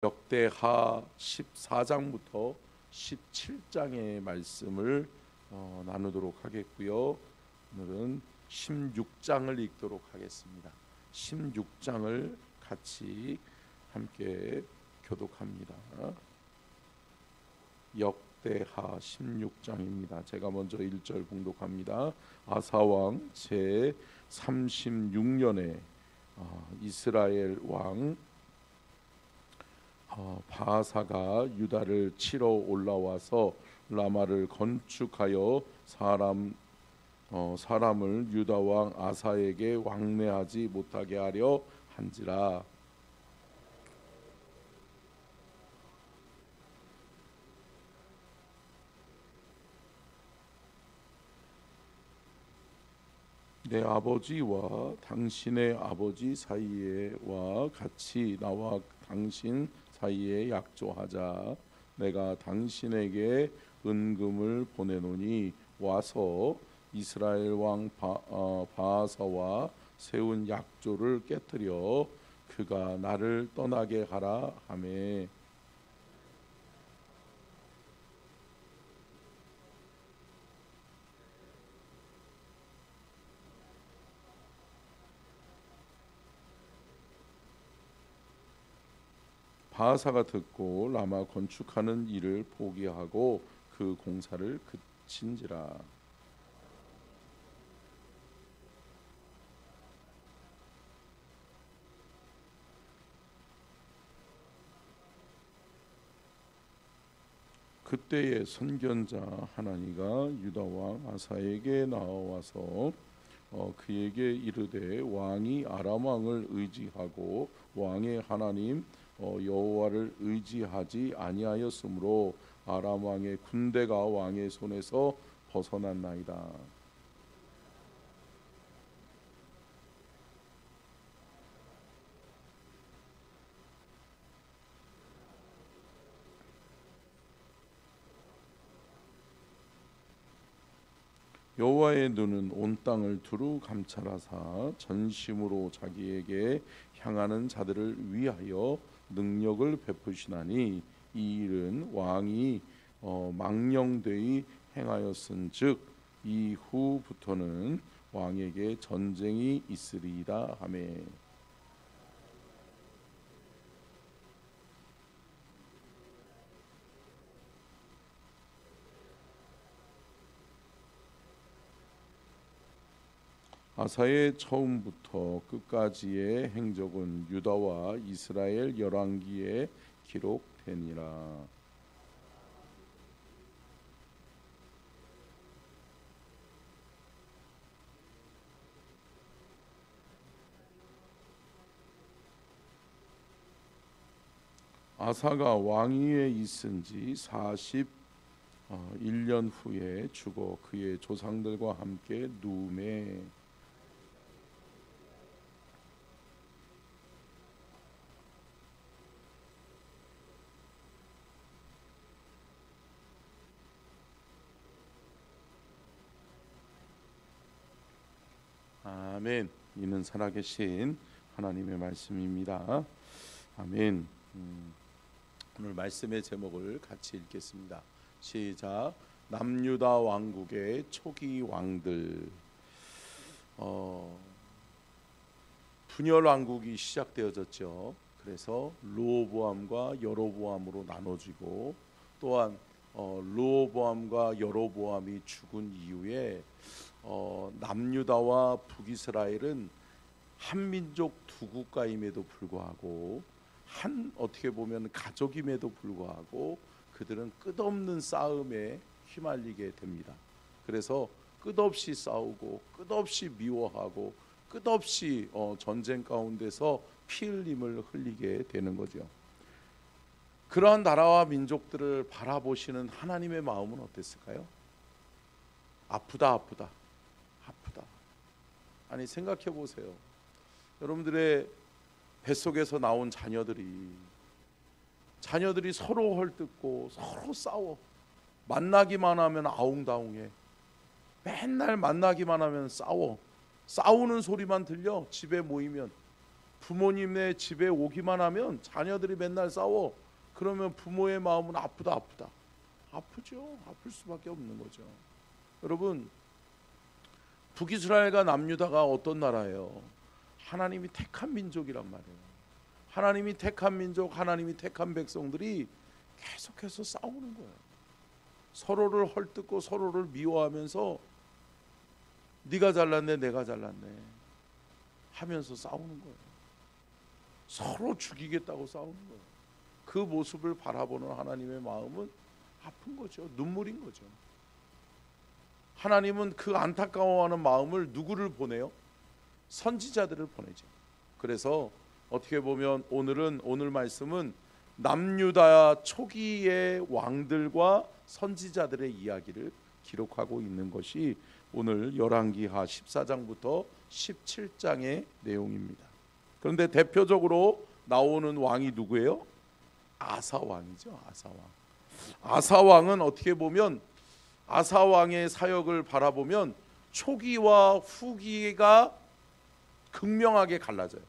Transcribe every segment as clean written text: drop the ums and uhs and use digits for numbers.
역대하 14장부터 17장의 말씀을 나누도록 하겠고요. 오늘은 16장을 읽도록 하겠습니다. 16장을 같이 함께 교독합니다. 역대하 16장입니다. 제가 먼저 1절 봉독합니다. 아사왕 제 36년에 이스라엘 왕 바하사가 유다를 치러 올라와서 라마를 건축하여 사람을 유다 왕 아사에게 왕래하지 못하게 하려 한지라. 내 아버지와 당신의 아버지 사이에와 같이 나와 당신 사이에 약조하자. 내가 당신에게 은금을 보내노니 와서 이스라엘 왕 바하사와 세운 약조를 깨뜨려 그가 나를 떠나게 하라 하매. 바하사가 듣고 라마 건축하는 일을 포기하고 그 공사를 그친지라. 그때의 선견자 하나니가 유다 왕 아사에게 나와서 그에게 이르되 왕이 아람 왕을 의지하고 왕의 하나님 여호와를 의지하지 아니하였으므로 아람 왕의 군대가 왕의 손에서 벗어났나이다. 여호와의 눈은 온 땅을 두루 감찰하사 전심으로 자기에게 향하는 자들을 위하여 능력을 베푸시나니 이 일은 왕이 망령되이 행하였은즉 이후부터는 왕에게 전쟁이 있으리이다 하매. 아사의 처음부터 끝까지의 행적은 유다와 이스라엘 열왕기에 기록되니라. 아사가 왕위에 있은 지 41년 후에 죽어 그의 조상들과 함께 누움에. 아멘. 이는 살아계신 하나님의 말씀입니다. 아멘. 오늘 말씀의 제목을 같이 읽겠습니다. 시작. 남유다 왕국의 초기 왕들. 분열 왕국이 시작되어졌죠. 그래서 르호보암과 여로보암으로 나눠지고, 또한 르호보암과 여로보암이 죽은 이후에 남유다와 북이스라엘은 한민족 두 국가임에도 불구하고 어떻게 보면 가족임에도 불구하고 그들은 끝없는 싸움에 휘말리게 됩니다. 그래서 끝없이 싸우고 끝없이 미워하고 끝없이 전쟁 가운데서 피 흘림을 흘리게 되는 거죠. 그러한 나라와 민족들을 바라보시는 하나님의 마음은 어땠을까요? 아프다. 아니, 생각해 보세요. 여러분들의 뱃속에서 나온 자녀들이 서로 헐뜯고 서로 싸워. 만나기만 하면 아웅다웅해. 맨날 만나기만 하면 싸우는 소리만 들려. 집에 모이면 부모님네 집에 오기만 하면 자녀들이 맨날 싸워. 그러면 부모의 마음은 아프다. 아프죠. 아플 수밖에 없는 거죠. 여러분, 북이스라엘과 남유다가 어떤 나라예요? 하나님이 택한 민족이란 말이에요. 하나님이 택한 민족, 하나님이 택한 백성들이 계속해서 싸우는 거예요. 서로를 헐뜯고 서로를 미워하면서 네가 잘났네 내가 잘났네 하면서 싸우는 거예요. 서로 죽이겠다고 싸우는 거예요. 그 모습을 바라보는 하나님의 마음은 아픈 거죠. 눈물인 거죠. 하나님은 그 안타까워하는 마음을 누구를 보내요? 선지자들을 보내죠. 그래서 어떻게 보면 오늘 말씀은 남유다 초기의 왕들과 선지자들의 이야기를 기록하고 있는 것이 오늘 열왕기하 14장부터 17장의 내용입니다. 그런데 대표적으로 나오는 왕이 누구예요? 아사왕이죠. 아사왕은 어떻게 보면 아사왕의 사역을 바라보면 초기와 후기가 극명하게 갈라져요.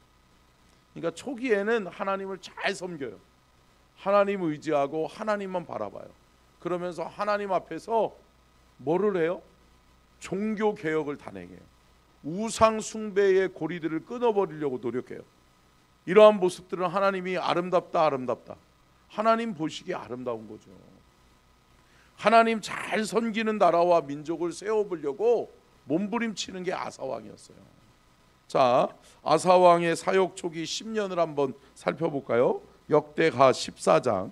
그러니까 초기에는 하나님을 잘 섬겨요. 하나님 의지하고 하나님만 바라봐요. 그러면서 하나님 앞에서 뭐를 해요? 종교 개혁을 단행해요. 우상 숭배의 고리들을 끊어버리려고 노력해요. 이러한 모습들은 하나님이 아름답다. 하나님 보시기에 아름다운 거죠. 하나님 잘 섬기는 나라와 민족을 세워보려고 몸부림치는 게 아사왕이었어요. 자, 아사왕의 사역 초기 10년을 한번 살펴볼까요? 역대하 14장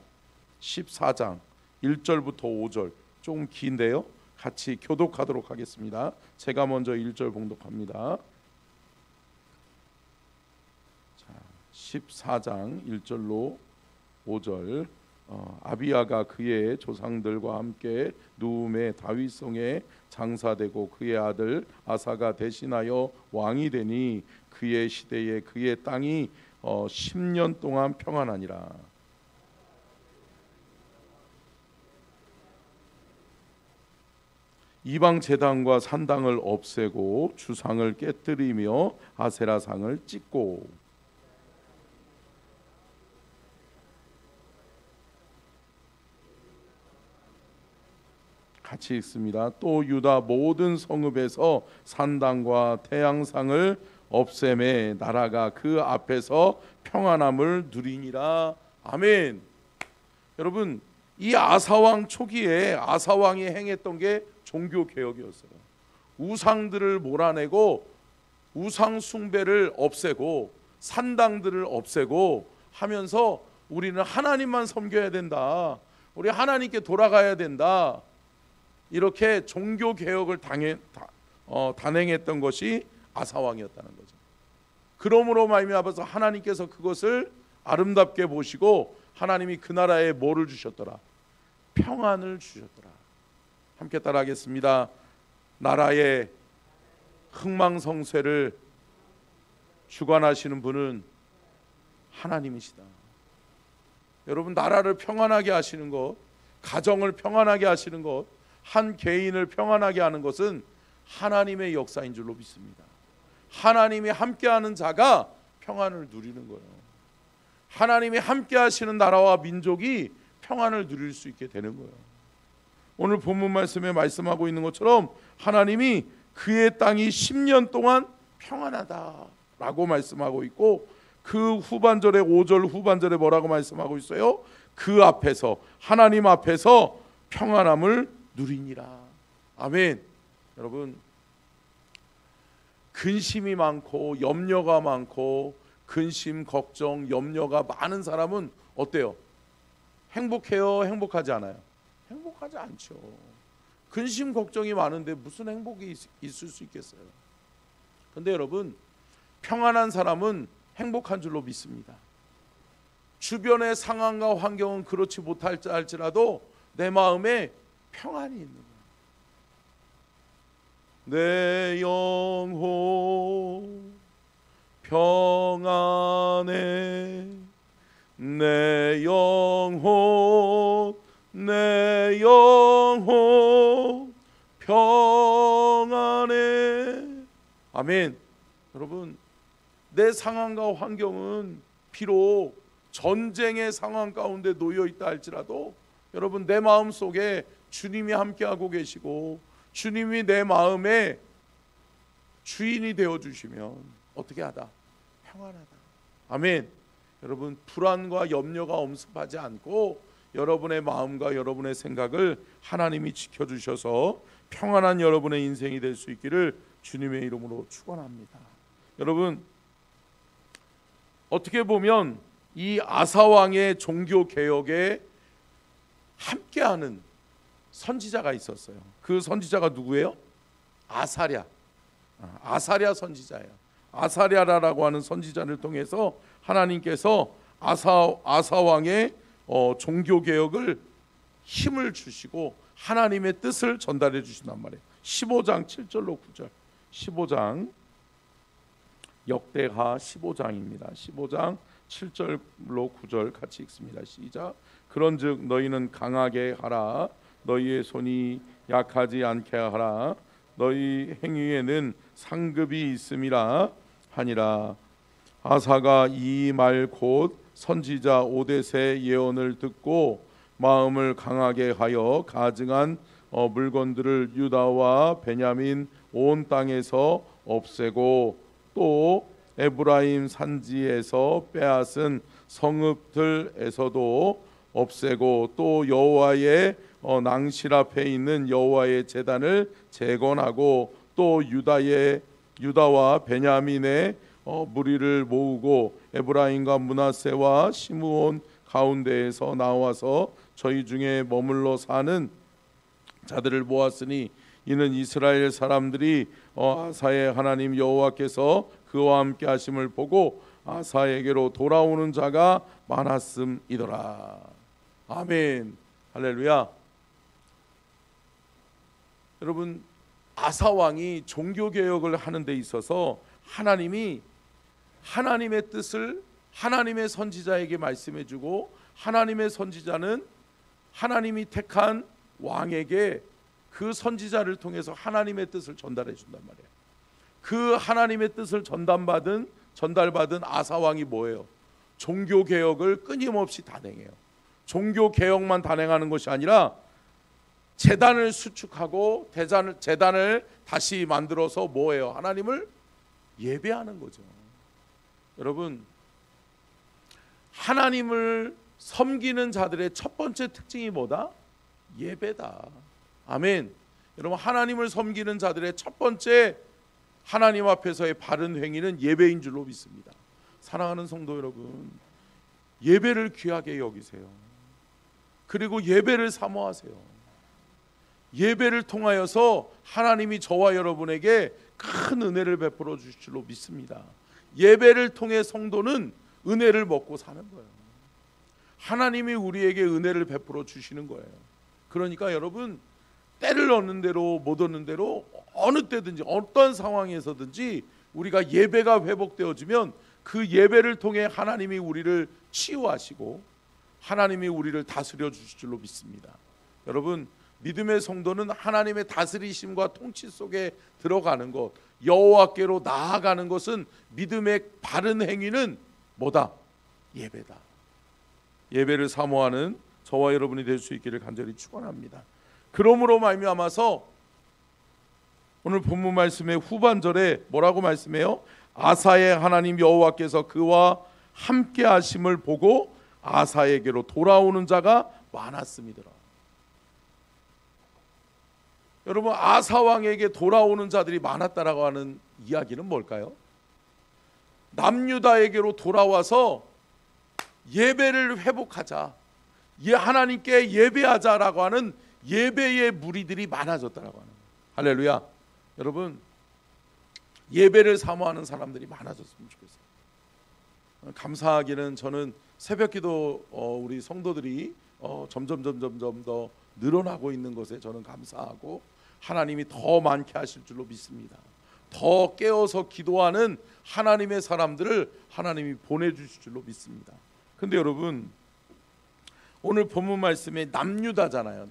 1절부터 5절, 좀 긴데요. 같이 교독하도록 하겠습니다. 제가 먼저 1절 봉독합니다. 자, 14장 1절로 5절. 아비야가 그의 조상들과 함께 누움의 다윗성에 장사되고 그의 아들 아사가 대신하여 왕이 되니 그의 시대에 그의 땅이 10년 동안 평안하니라. 이방 제단과 산당을 없애고 주상을 깨뜨리며 아세라상을 찢고 같이 읽습니다. 또 유다 모든 성읍에서 산당과 태양상을 없애매 나라가 그 앞에서 평안함을 누리니라. 아멘. 여러분, 이 아사왕 초기에 아사왕이 행했던 게 종교 개혁이었어요. 우상들을 몰아내고 우상 숭배를 없애고 산당들을 없애고 하면서 우리는 하나님만 섬겨야 된다. 우리 하나님께 돌아가야 된다. 이렇게 종교 개혁을 단행했던 것이 아사왕이었다는 거죠. 그러므로 말미암아서 하나님께서 그것을 아름답게 보시고 하나님이 그 나라에 뭐를 주셨더라? 평안을 주셨더라. 함께 따라하겠습니다. 나라의 흥망성쇠를 주관하시는 분은 하나님이시다. 여러분, 나라를 평안하게 하시는 것, 가정을 평안하게 하시는 것, 한 개인을 평안하게 하는 것은 하나님의 역사인 줄로 믿습니다. 하나님이 함께하는 자가 평안을 누리는 거예요. 하나님이 함께하시는 나라와 민족이 평안을 누릴 수 있게 되는 거예요. 오늘 본문 말씀에 말씀하고 있는 것처럼 하나님이 그의 땅이 10년 동안 평안하다라고 말씀하고 있고, 그 후반절에 5절 후반절에 뭐라고 말씀하고 있어요? 그 앞에서, 하나님 앞에서 평안함을 누리니라. 아멘. 여러분, 근심이 많고 염려가 많고 근심, 걱정, 염려가 많은 사람은 어때요? 행복해요? 행복하지 않아요? 행복하지 않죠. 근심, 걱정이 많은데 무슨 행복이 있을 수 있겠어요? 근데 여러분, 평안한 사람은 행복한 줄로 믿습니다. 주변의 상황과 환경은 그렇지 못할지라도 내 마음에 평안이 있는 거예요. 내 영혼 평안해, 내 영혼 평안해. 아멘. 여러분, 내 상황과 환경은 비록 전쟁의 상황 가운데 놓여 있다 할지라도 여러분 내 마음 속에 주님이 함께하고 계시고 주님이 내 마음의 주인이 되어주시면 어떻게 하다? 평안하다. 아멘. 여러분 불안과 염려가 엄습하지 않고 여러분의 마음과 여러분의 생각을 하나님이 지켜주셔서 평안한 여러분의 인생이 될 수 있기를 주님의 이름으로 축원합니다. 여러분 어떻게 보면 이 아사왕의 종교개혁에 함께하는 선지자가 있었어요. 그 선지자가 누구예요? 아사랴 선지자예요. 아사랴라고 하는 선지자를 통해서 하나님께서 아사왕의 종교개혁을 힘을 주시고 하나님의 뜻을 전달해 주신단 말이에요. 15장 7절로 9절 15장 역대하 15장입니다. 15장 7절로 9절 같이 읽습니다. 시작. 그런즉 너희는 강하게 하라. 너희의 손이 약하지 않게 하라. 너희 행위에는 상급이 있음이라 하니라. 아사가 이 말 곧 선지자 오뎃의 예언을 듣고 마음을 강하게 하여 가증한 물건들을 유다와 베냐민 온 땅에서 없애고 또 에브라임 산지에서 빼앗은 성읍들에서도 없애고 또 여호와의 낭실 앞에 있는 여호와의 제단을 재건하고 또 유다와 베냐민의 무리를 모으고 에브라임과 므낫세와 시므온 가운데에서 나와서 저희 중에 머물러 사는 자들을 모았으니 이는 이스라엘 사람들이 아사의 하나님 여호와께서 그와 함께 하심을 보고 아사에게로 돌아오는 자가 많았음이더라. 아멘. 할렐루야. 여러분 아사 왕이 종교개혁을 하는 데 있어서 하나님이 하나님의 뜻을 하나님의 선지자에게 말씀해주고 하나님의 선지자는 하나님이 택한 왕에게 그 선지자를 통해서 하나님의 뜻을 전달해 준단 말이에요. 그 하나님의 뜻을 전달받은 아사왕이 뭐예요? 종교개혁을 끊임없이 단행해요. 종교개혁만 단행하는 것이 아니라 제단을 수축하고 제단을 다시 만들어서 뭐예요? 하나님을 예배하는 거죠. 여러분 하나님을 섬기는 자들의 첫 번째 특징이 뭐다? 예배다. 아멘. 여러분 하나님을 섬기는 자들의 첫 번째 하나님 앞에서의 바른 행위는 예배인 줄로 믿습니다. 사랑하는 성도 여러분, 예배를 귀하게 여기세요. 그리고 예배를 사모하세요. 예배를 통하여서 하나님이 저와 여러분에게 큰 은혜를 베풀어 주실 줄로 믿습니다. 예배를 통해 성도는 은혜를 먹고 사는 거예요. 하나님이 우리에게 은혜를 베풀어 주시는 거예요. 그러니까 여러분 때를 얻는 대로 못 얻는 대로 어느 때든지 어떤 상황에서든지 우리가 예배가 회복되어지면 그 예배를 통해 하나님이 우리를 치유하시고 하나님이 우리를 다스려 주실 줄로 믿습니다. 여러분 믿음의 성도는 하나님의 다스리심과 통치 속에 들어가는 것, 여호와께로 나아가는 것은 믿음의 바른 행위는 뭐다? 예배다. 예배를 사모하는 저와 여러분이 될 수 있기를 간절히 축원합니다. 그러므로 말미암아서 오늘 본문 말씀의 후반절에 뭐라고 말씀해요? 아사의 하나님 여호와께서 그와 함께 하심을 보고 아사에게로 돌아오는 자가 많았음이더라. 여러분 아사 왕에게 돌아오는 자들이 많았다라고 하는 이야기는 뭘까요? 남유다에게로 돌아와서 예배를 회복하자, 하나님께 예배하자라고 하는 예배의 무리들이 많아졌다라고 하는 거예요. 할렐루야. 여러분 예배를 사모하는 사람들이 많아졌으면 좋겠어요. 감사하기는 저는 새벽기도 우리 성도들이 점점 더 늘어나고 있는 것에 저는 감사하고 하나님이 더 많게 하실 줄로 믿습니다. 더 깨어서 기도하는 하나님의 사람들을 하나님이 보내주실 줄로 믿습니다. 근데 여러분 오늘 본문 말씀에 남유다잖아요.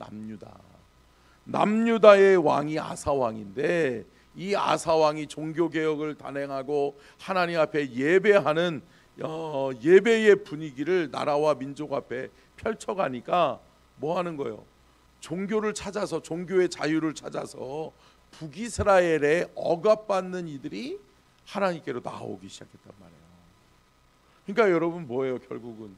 남유다의 왕이 아사 왕인데 이 아사 왕이 종교 개혁을 단행하고 하나님 앞에 예배하는 예배의 분위기를 나라와 민족 앞에 펼쳐가니까 뭐 하는 거예요? 종교를 찾아서, 종교의 자유를 찾아서 북이스라엘에 억압받는 이들이 하나님께로 나오기 시작했단 말이에요. 그러니까 여러분 뭐예요? 결국은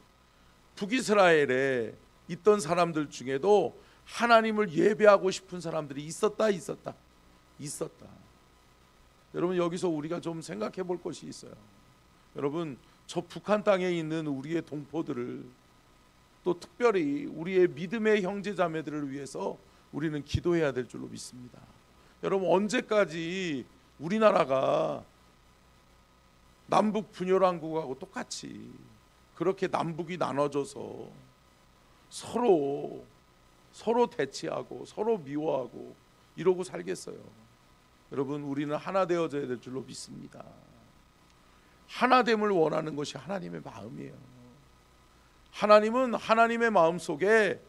북이스라엘에 있던 사람들 중에도 하나님을 예배하고 싶은 사람들이 있었다. 여러분 여기서 우리가 좀 생각해 볼 것이 있어요. 여러분 저 북한 땅에 있는 우리의 동포들을, 또 특별히 우리의 믿음의 형제자매들을 위해서 우리는 기도해야 될 줄로 믿습니다. 여러분 언제까지 우리나라가 남북 분열왕국하고 똑같이 그렇게 남북이 나눠져서 서로 대치하고 서로 미워하고 이러고 살겠어요? 여러분 우리는 하나 되어져야 될 줄로 믿습니다. 하나됨을 원하는 것이 하나님의 마음이에요. 하나님은 하나님의 마음속에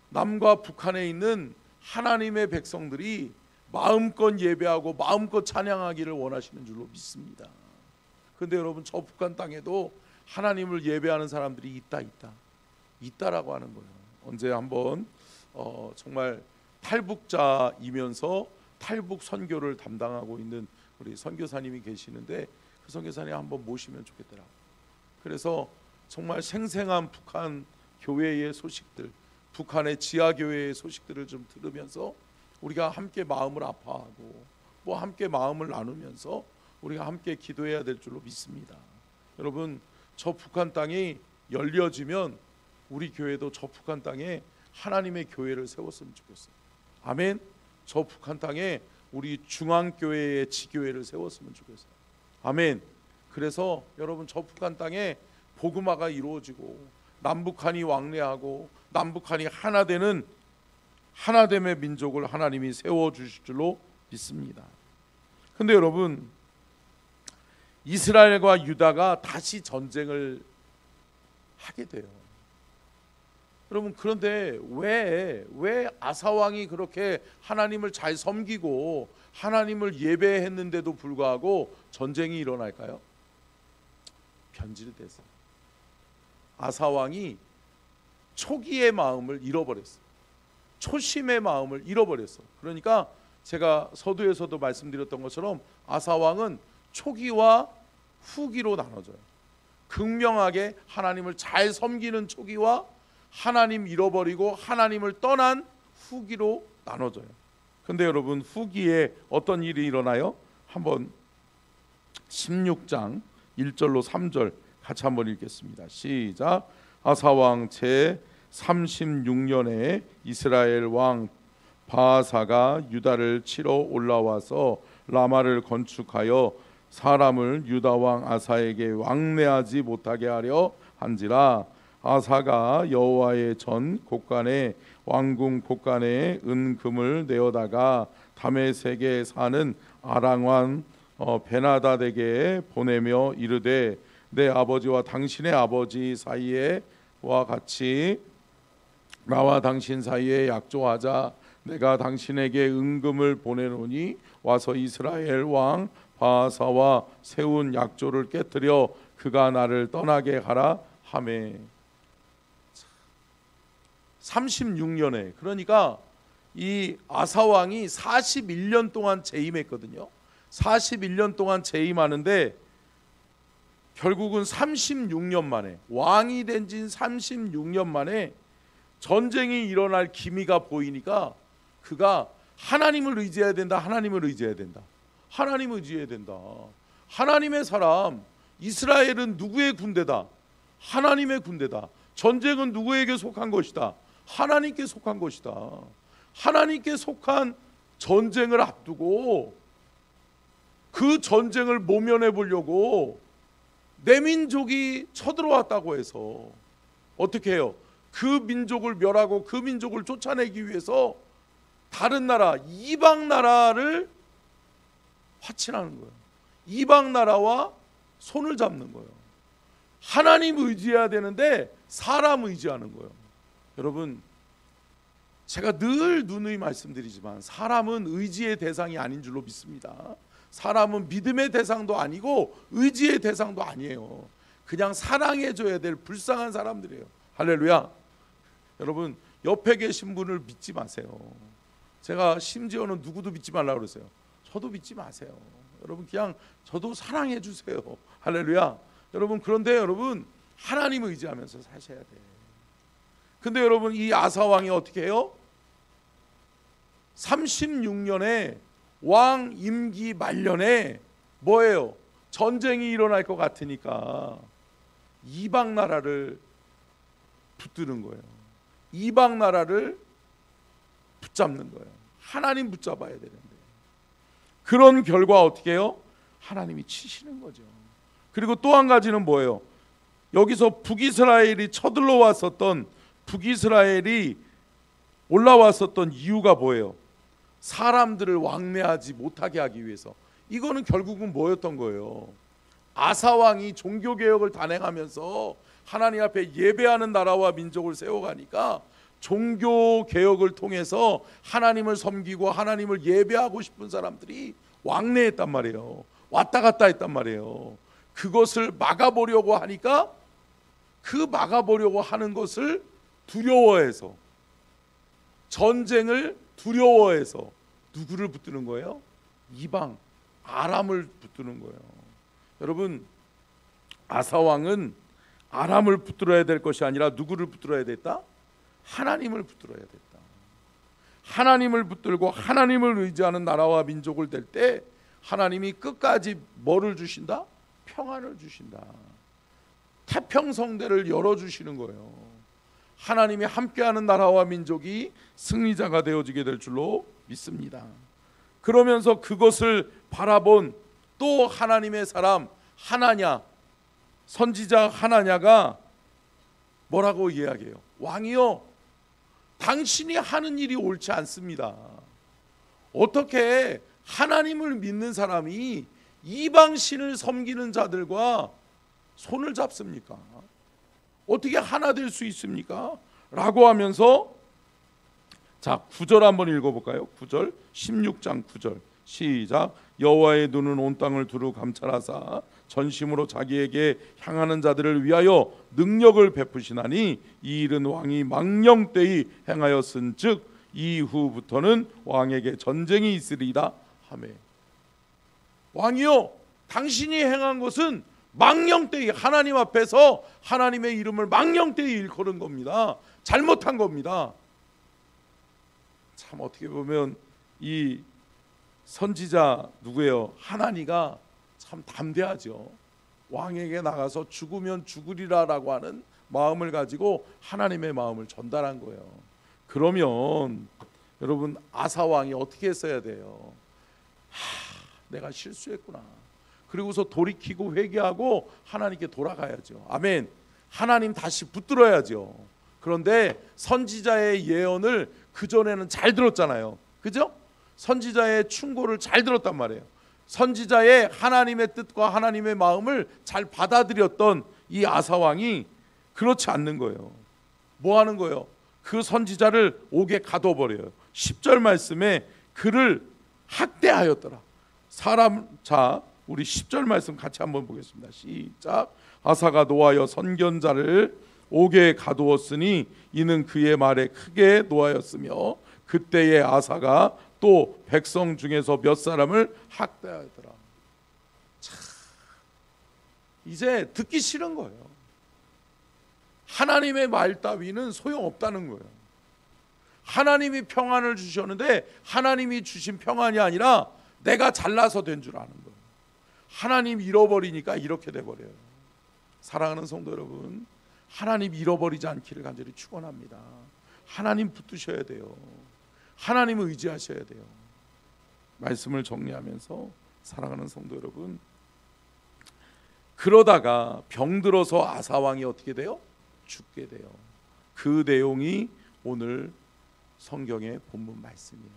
남과 북한에 있는 하나님의 백성들이 마음껏 예배하고 마음껏 찬양하기를 원하시는 줄로 믿습니다. 그런데 여러분 저 북한 땅에도 하나님을 예배하는 사람들이 있다라고 하는 거예요. 언제 한번 정말 탈북자이면서 탈북 선교를 담당하고 있는 우리 선교사님이 계시는데 그 선교사님 한번 모시면 좋겠더라고요. 그래서 정말 생생한 북한 교회의 소식들, 북한의 지하교회의 소식들을 좀 들으면서 우리가 함께 마음을 아파하고 뭐 함께 마음을 나누면서 우리가 함께 기도해야 될 줄로 믿습니다. 여러분 저 북한 땅이 열려지면 우리 교회도 저 북한 땅에 하나님의 교회를 세웠으면 좋겠어요. 아멘. 저 북한 땅에 우리 중앙교회의 지교회를 세웠으면 좋겠어요. 아멘. 그래서 여러분 저 북한 땅에 복음화가 이루어지고 남북한이 왕래하고 남북한이 하나 되는 하나됨의 민족을 하나님이 세워주실 줄로 믿습니다. 근데 여러분 이스라엘과 유다가 다시 전쟁을 하게 돼요. 여러분 그런데 왜 아사왕이 그렇게 하나님을 잘 섬기고 하나님을 예배했는데도 불구하고 전쟁이 일어날까요? 변질돼서 아사왕이 초기의 마음을 잃어버렸어요. 초심의 마음을 잃어버렸어. 그러니까 제가 서두에서도 말씀드렸던 것처럼 아사왕은 초기와 후기로 나눠져요. 극명하게 하나님을 잘 섬기는 초기와 하나님 잃어버리고 하나님을 떠난 후기로 나눠져요. 근데 여러분 후기에 어떤 일이 일어나요? 한번 16장 1절로 3절 같이 한번 읽겠습니다. 시작. 아사왕 제 36년에 이스라엘 왕 바아사가 유다를 치러 올라와서 라마를 건축하여 사람을 유다 왕 아사에게 왕래하지 못하게 하려 한지라. 아사가 여호와의 전 곳간에 왕궁 곳간에 은금을 내어다가 다메섹에 사는 아랑 왕 베나다에게 보내며 이르되 내 아버지와 당신의 아버지 사이에와 같이 나와 당신 사이에 약조하자. 내가 당신에게 은금을 보내노니 와서 이스라엘 왕 바아사와 세운 약조를 깨뜨려 그가 나를 떠나게 하라 하매. 36년에 그러니까 이 아사 왕이 41년 동안 재임했거든요. 41년 동안 재임하는데 결국은 36년 만에 왕이 된 지 36년 만에 전쟁이 일어날 기미가 보이니까 그가 하나님을 의지해야 된다. 하나님을 의지해야 된다. 하나님을 의지해야 된다. 하나님의 사람 이스라엘은 누구의 군대다? 하나님의 군대다. 전쟁은 누구에게 속한 것이다? 하나님께 속한 것이다. 하나님께 속한 전쟁을 앞두고 그 전쟁을 모면해 보려고 내 민족이 쳐들어왔다고 해서 어떻게 해요? 그 민족을 멸하고 그 민족을 쫓아내기 위해서 다른 나라, 이방 나라를 화친하는 거예요. 이방 나라와 손을 잡는 거예요. 하나님 의지해야 되는데 사람 의지하는 거예요. 여러분 제가 늘 누누이 말씀드리지만 사람은 의지의 대상이 아닌 줄로 믿습니다. 사람은 믿음의 대상도 아니고 의지의 대상도 아니에요. 그냥 사랑해줘야 될 불쌍한 사람들이에요. 할렐루야. 여러분, 옆에 계신 분을 믿지 마세요. 제가 심지어는 누구도 믿지 말라고 그러세요. 저도 믿지 마세요. 여러분, 그냥 저도 사랑해 주세요. 할렐루야. 여러분, 그런데 여러분, 하나님을 의지하면서 사셔야 돼. 근데 여러분, 이 아사 왕이 어떻게 해요? 36년에 왕 임기 말년에 뭐예요? 전쟁이 일어날 것 같으니까 이방 나라를 붙드는 거예요. 이방 나라를 붙잡는 거예요. 하나님 붙잡아야 되는데, 그런 결과 어떻게 해요? 하나님이 치시는 거죠. 그리고 또 한 가지는 뭐예요? 여기서 북이스라엘이 쳐들러 왔었던, 북이스라엘이 올라왔었던 이유가 뭐예요? 사람들을 왕래하지 못하게 하기 위해서. 이거는 결국은 뭐였던 거예요? 아사왕이 종교개혁을 단행하면서 하나님 앞에 예배하는 나라와 민족을 세워가니까 종교개혁을 통해서 하나님을 섬기고 하나님을 예배하고 싶은 사람들이 왕래했단 말이에요. 왔다 갔다 했단 말이에요. 그것을 막아보려고 하니까 그 막아보려고 하는 것을 두려워해서, 전쟁을 두려워해서 누구를 붙드는 거예요? 이방 아람을 붙드는 거예요. 여러분, 아사왕은 아람을 붙들어야 될 것이 아니라 누구를 붙들어야 됐다? 하나님을 붙들어야 됐다. 하나님을 붙들고 하나님을 의지하는 나라와 민족을 될 때 하나님이 끝까지 뭐를 주신다? 평안을 주신다. 태평성대를 열어주시는 거예요. 하나님이 함께하는 나라와 민족이 승리자가 되어지게 될 줄로 믿습니다. 그러면서 그것을 바라본 또 하나님의 사람 하나냐, 선지자 하나냐가 뭐라고 이야기해요? 왕이요, 당신이 하는 일이 옳지 않습니다. 어떻게 하나님을 믿는 사람이 이방신을 섬기는 자들과 손을 잡습니까? 어떻게 하나 될 수 있습니까? 라고 하면서, 자, 9절 한번 읽어볼까요? 9절, 16장 9절 시작. 여호와의 눈은 온 땅을 두루 감찰하사 전심으로 자기에게 향하는 자들을 위하여 능력을 베푸시나니 이 일은 왕이 망령되이 행하였은즉 이후부터는 왕에게 전쟁이 있으리이다 하매. 왕이요, 당신이 행한 것은 망령되이, 하나님 앞에서 하나님의 이름을 망령되이 일컬은 겁니다. 잘못한 겁니다. 참, 어떻게 보면 이 선지자 누구예요? 하나니가 참 담대하죠. 왕에게 나가서 죽으면 죽으리라라고 하는 마음을 가지고 하나님의 마음을 전달한 거예요. 그러면 여러분, 아사 왕이 어떻게 했어야 돼요? 내가 실수했구나. 그리고서 돌이키고 회개하고 하나님께 돌아가야죠. 아멘. 하나님 다시 붙들어야죠. 그런데 선지자의 예언을 그전에는 잘 들었잖아요. 그죠? 선지자의 충고를 잘 들었단 말이에요. 선지자의 하나님의 뜻과 하나님의 마음을 잘 받아들였던 이 아사왕이 그렇지 않는 거예요. 뭐 하는 거예요? 그 선지자를 옥에 가둬버려요. 10절 말씀에 그를 학대하였더라. 자, 우리 10절 말씀 같이 한번 보겠습니다. 시작. 아사가 노하여 선견자를 옥에 가두었으니 이는 그의 말에 크게 노하였으며 그때의 아사가 또 백성 중에서 몇 사람을 학대하였더라. 참, 이제 듣기 싫은 거예요. 하나님의 말 따위는 소용없다는 거예요. 하나님이 평안을 주셨는데 하나님이 주신 평안이 아니라 내가 잘나서 된 줄 아는 거예요. 하나님 잃어버리니까 이렇게 돼버려요. 사랑하는 성도 여러분, 하나님 잃어버리지 않기를 간절히 축원합니다. 하나님 붙드셔야 돼요. 하나님을 의지하셔야 돼요. 말씀을 정리하면서 사랑하는 성도 여러분, 그러다가 병들어서 아사왕이 어떻게 돼요? 죽게 돼요. 그 내용이 오늘 성경의 본문 말씀이에요.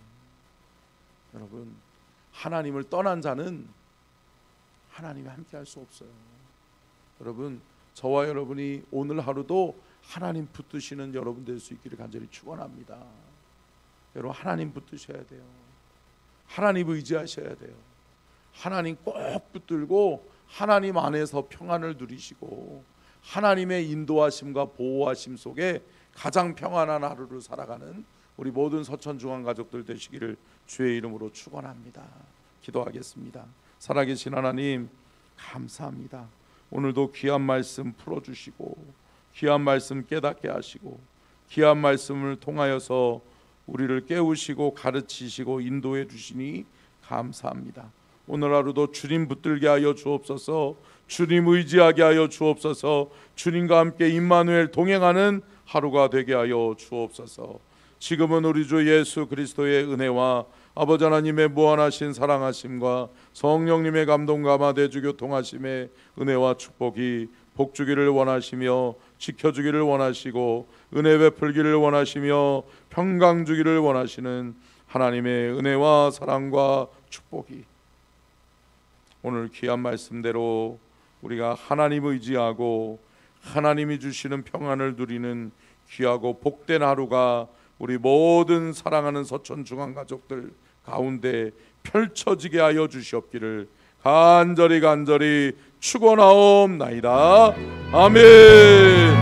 여러분, 하나님을 떠난 자는 하나님이 함께 할 수 없어요. 여러분, 저와 여러분이 오늘 하루도 하나님 붙드시는 여러분 될 수 있기를 간절히 축원합니다. 여러분, 하나님 붙드셔야 돼요. 하나님 의지하셔야 돼요. 하나님 꼭 붙들고 하나님 안에서 평안을 누리시고 하나님의 인도하심과 보호하심 속에 가장 평안한 하루를 살아가는 우리 모든 서천중앙 가족들 되시기를 주의 이름으로 축원합니다. 기도하겠습니다. 살아계신 하나님, 감사합니다. 오늘도 귀한 말씀 풀어주시고 귀한 말씀 깨닫게 하시고 귀한 말씀을 통하여서 우리를 깨우시고 가르치시고 인도해 주시니 감사합니다. 오늘 하루도 주님 붙들게 하여 주옵소서. 주님 의지하게 하여 주옵소서. 주님과 함께 임마누엘 동행하는 하루가 되게 하여 주옵소서. 지금은 우리 주 예수 그리스도의 은혜와 아버지 하나님의 무한하신 사랑하심과 성령님의 감동과 마대주 교통하심의 은혜와 축복이 복주기를 원하시며 지켜주기를 원하시고 은혜 베풀기를 원하시며 평강 주기를 원하시는 하나님의 은혜와 사랑과 축복이 오늘 귀한 말씀대로 우리가 하나님 의지하고 하나님이 주시는 평안을 누리는 귀하고 복된 하루가 우리 모든 사랑하는 서천중앙 가족들 가운데 펼쳐지게 하여 주시옵기를 간절히 축원하옵나이다. 아멘.